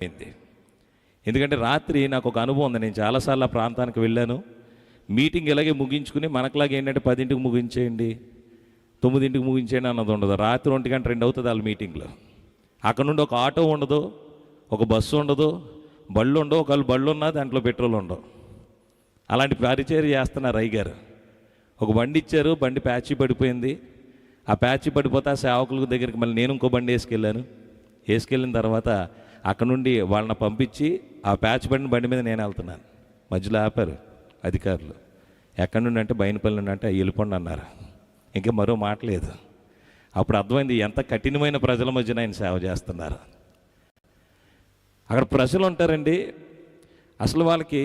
అయింది. ఎందుకంటే రాత్రి నాకు ఒక అనుభవం ఉంది. నేను చాలాసార్లు ఆ ప్రాంతానికి వెళ్ళాను. మీటింగ్ ఇలాగే ముగించుకుని మనకులాగా ఏంటంటే 10ంటికి ముగించేయండి, 9ంటికి ముగించేయండి అన్నది ఉండదు. రాత్రి 1 గంట 2 అవుతుంది వాళ్ళ మీటింగ్లో. అక్కడ నుండి ఒక ఆటో ఉండదు, ఒక బస్సు ఉండదు, బళ్ళు ఉండవు. ఒకళ్ళు బళ్ళు ఉన్నా దాంట్లో పెట్రోల్ ఉండవు. అలాంటి పరిచర్య చేస్తున్నారు అయ్యగారు. ఒక బండి ఇచ్చారు, బండి ప్యాచీ పడిపోయింది. ఆ ప్యాచీ పడిపోతే ఆ సేవకుల దగ్గరికి మళ్ళీ నేను ఇంకో బండి వేసుకెళ్ళిన తర్వాత అక్కడ నుండి వాళ్ళని పంపించి ఆ ప్యాచ్ బండి మీద నేను వెళ్తున్నాను. మధ్యలో ఆపారు అధికారులు. ఎక్కడి నుండి అంటే బైనపల్లి నుండి అంటే వెళ్ళిపోండి అన్నారు. ఇంకా మరో మాట లేదు. అప్పుడు అర్థమైంది ఎంత కఠినమైన ప్రజల మధ్యన ఆయన సేవ చేస్తున్నారు. అక్కడ ప్రజలు ఉంటారండి, అసలు వాళ్ళకి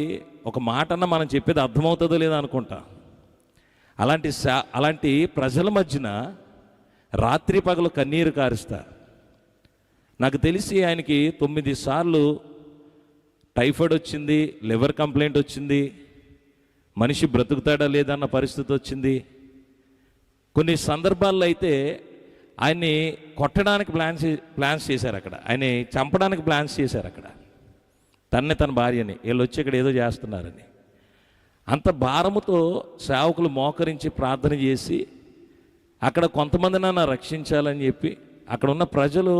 ఒక మాట అన్న మనం చెప్పేది అర్థమవుతుందో లేదో అనుకుంటా. అలాంటి ప్రజల మధ్యన రాత్రి పగలు కన్నీరు కారుస్తా. నాకు తెలిసి ఆయనకి 9 సార్లు టైఫాయిడ్ వచ్చింది, లివర్ కంప్లైంట్ వచ్చింది, మనిషి బ్రతుకుతాడా లేదన్న పరిస్థితి వచ్చింది. కొన్ని సందర్భాల్లో అయితే ఆయన్ని కొట్టడానికి ప్లాన్స్ చేశారు. అక్కడ ఆయన్ని చంపడానికి ప్లాన్స్ చేశారు. అక్కడ తన భార్యని వీళ్ళు వచ్చి ఇక్కడ ఏదో చేస్తున్నారని. అంత భారముతో సేవకులు మోకరించి ప్రార్థన చేసి అక్కడ కొంతమంది నన్ను రక్షించాలని చెప్పి అక్కడ ఉన్న ప్రజలు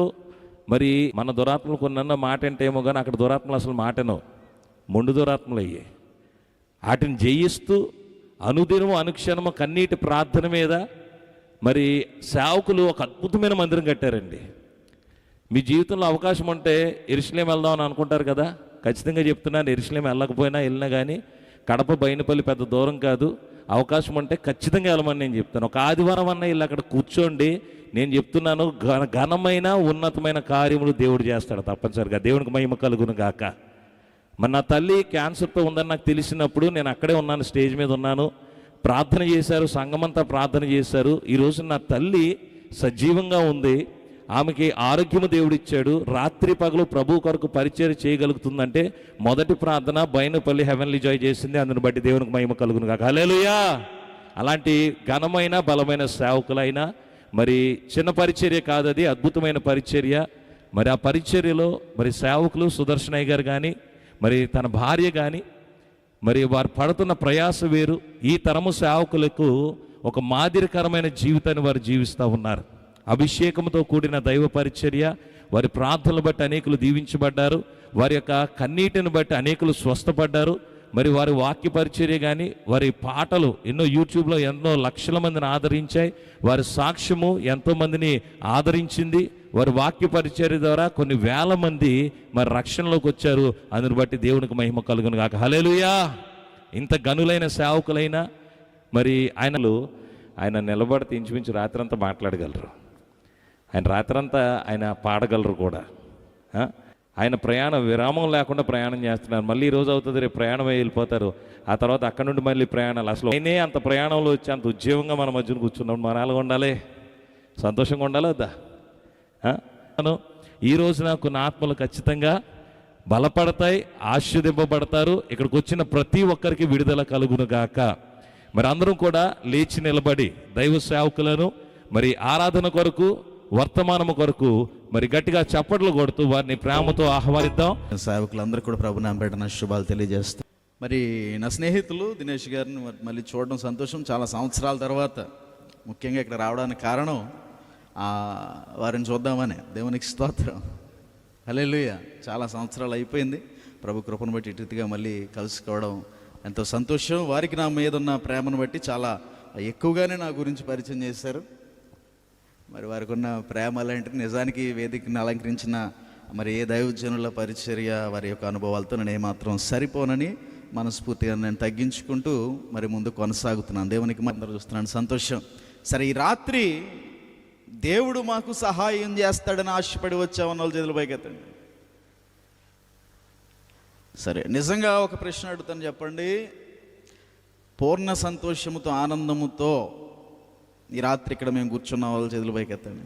మరి మన దురాత్మలు కొన్న మాట అంటే ఏమో కానీ అక్కడ దురాత్మలు అసలు మాటనో మొండు దురాత్మలు అయ్యాయి. వాటిని జయిస్తూ అనుదినము అనుక్షణము కన్నీటి ప్రార్థన మీద మరి సేవకులు ఒక అద్భుతమైన మందిరం కట్టారండి. మీ జీవితంలో అవకాశం ఉంటే యెరూషలేము వెళ్దామని అనుకుంటారు కదా. ఖచ్చితంగా చెప్తున్నాను, యెరూషలేము వెళ్ళినా కానీ కడప బైనపల్లి పెద్ద దూరం కాదు. అవకాశం ఉంటే ఖచ్చితంగా వెళ్ళమని నేను చెప్తాను. ఒక ఆదివారం అన్న వీళ్ళు అక్కడ కూర్చోండి. నేను చెప్తున్నాను, ఘనమైన ఉన్నతమైన కార్యములు దేవుడు చేస్తాడు తప్పనిసరిగా. దేవునికి మహిమ కలుగును గాక. మరి నా తల్లి క్యాన్సర్తో ఉందని నాకు తెలిసినప్పుడు నేను అక్కడే ఉన్నాను, స్టేజ్ మీద ఉన్నాను. ప్రార్థన చేశారు, సంఘమంతా ప్రార్థన చేశారు. ఈరోజు నా తల్లి సజీవంగా ఉంది, ఆమెకి ఆరోగ్యము దేవుడిచ్చాడు. రాత్రి పగలు ప్రభు కొరకు పరిచర్య చేయగలుగుతుందంటే మొదటి ప్రార్థన బైనపల్లి హెవెన్లీ జాయ్ చేసింది. అందుని బట్టి దేవునికి మహిమ కలుగును గాక. హల్లెలూయా. అలాంటి ఘనమైన బలమైన సేవకులైనా మరి చిన్న పరిచర్య కాదు, అది అద్భుతమైన పరిచర్య. మరి ఆ పరిచర్యలో మరి సేవకులు సుదర్శనయ్య గారు కానీ మరి తన భార్య కానీ మరి వారు పడుతున్న ప్రయాస వేరు. ఈ తరము సేవకులకు ఒక మాదిరికరమైన జీవితాన్ని వారు జీవిస్తూ ఉన్నారు. అభిషేకంతో కూడిన దైవ పరిచర్య, వారి ప్రార్థనలు బట్టి అనేకులు దీవించబడ్డారు. వారి యొక్క కన్నీటిని బట్టి అనేకులు స్వస్థపడ్డారు. మరి వారి వాక్య పరిచర్య కానీ వారి పాటలు ఎన్నో యూట్యూబ్లో ఎన్నో లక్షల మందిని ఆదరించాయి. వారి సాక్ష్యము ఎంతోమందిని ఆదరించింది. వారి వాక్య పరిచర్య ద్వారా కొన్ని వేల మంది మరి రక్షణలోకి వచ్చారు. అందుని బట్టి దేవునికి మహిమ కలుగును గాక. హల్లెలూయా. ఇంత గనులైన సేవకులైనా మరి ఆయన నిలబడితే ఇంచుమించు రాత్రంతా మాట్లాడగలరు. ఆయన రాత్రంతా ఆయన పాడగలరు కూడా. ఆయన ప్రయాణం విరామం లేకుండా ప్రయాణం చేస్తున్నారు. మళ్ళీ ఈ రోజు అవుతుంది, రేపు ప్రయాణం వెళ్ళిపోతారు. ఆ తర్వాత అక్కడ నుండి మళ్ళీ ప్రయాణాలు. అసలు ఆయనే అంత ప్రయాణంలో వచ్చి అంత ఉద్యోగంగా మన మధ్యన కూర్చున్నప్పుడు మన అలాగ ఉండాలి, సంతోషంగా ఉండాలి వద్దా? ఈరోజు నాకు నా ఆత్మలు ఖచ్చితంగా బలపడతాయి, ఆశీర్వదింపబడతారు. ఇక్కడికి వచ్చిన ప్రతి ఒక్కరికి విడుదల కలుగును గాక. మరి అందరం కూడా లేచి నిలబడి దైవ సేవకులను మరి ఆరాధన కొరకు వర్తమానము కొరకు మరి గట్టిగా చప్పట్లు కొడుతూ వారిని ప్రేమతో ఆహ్వానిద్దాం. సేవకులందరూ కూడా ప్రభు నామమున నా శుభాలు తెలియజేస్తాం. మరి నా స్నేహితులు దినేష్ గారిని మళ్ళీ చూడడం సంతోషం. చాలా సంవత్సరాల తర్వాత ముఖ్యంగా ఇక్కడ రావడానికి కారణం వారిని చూద్దామని. దేవునికి స్తోత్రం. హల్లెలూయా. చాలా సంవత్సరాలు అయిపోయింది. ప్రభు కృపను బట్టి ఇటుగా మళ్ళీ కలుసుకోవడం ఎంతో సంతోషం. వారికి నా మీద ఉన్న ప్రేమను బట్టి చాలా ఎక్కువగానే నా గురించి పరిచయం చేశారు. మరి వారికి ఉన్న ప్రేమ అలాంటిది. నిజానికి వేదికను అలంకరించిన మరి ఏ దైవజనుల పరిచర్య వారి యొక్క అనుభవాలతో నేను ఏమాత్రం సరిపోనని మనస్ఫూర్తిగా నేను తగ్గించుకుంటూ మరి ముందు కొనసాగుతున్నాను. దేవునికి అందరూ చూస్తున్నాను, సంతోషం. సరే, ఈ రాత్రి దేవుడు మాకు సహాయం చేస్తాడని ఆశపడి వచ్చామన్న వాళ్ళ చేతుల పైకెత్తండి. సరే, నిజంగా ఒక ప్రశ్న అడుగుతాను, చెప్పండి. పూర్ణ సంతోషముతో ఆనందముతో ఈ రాత్రి ఇక్కడ మేము కూర్చున్న వాళ్ళ చేతుల పైకెత్తండి.